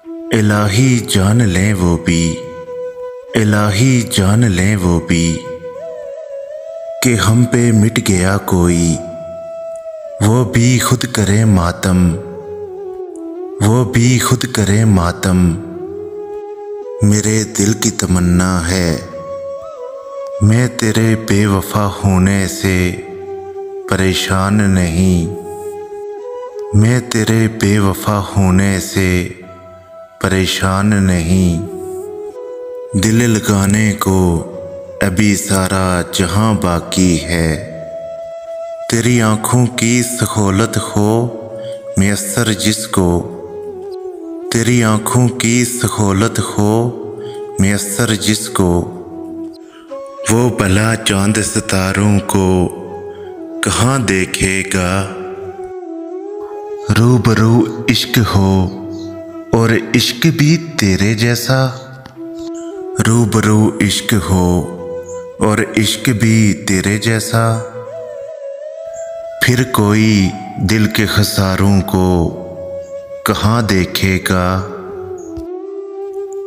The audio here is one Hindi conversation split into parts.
इलाही जान लें वो भी, इलाही जान लें वो भी कि हम पे मिट गया कोई, वो भी खुद करे मातम, वो भी खुद करे मातम। मेरे दिल की तमन्ना है मैं तेरे बेवफा होने से परेशान नहीं, मैं तेरे बेवफा होने से परेशान नहीं। दिल लगाने को अभी सारा जहां बाकी है, तेरी आँखों की सखोलत हो मैसर जिसको, तेरी आँखों की सखोलत हो मैसर जिसको, वो भला चांद सितारों को कहाँ देखेगा। रूबरू इश्क हो और इश्क भी तेरे जैसा, रूबरू इश्क हो और इश्क भी तेरे जैसा, फिर कोई दिल के खसारों को कहाँ देखेगा।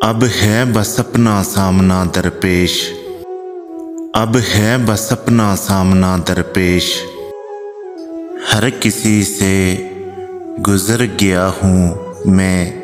अब है बस अपना सामना दरपेश, अब है बस अपना सामना दरपेश, हर किसी से गुजर गया हूँ मैं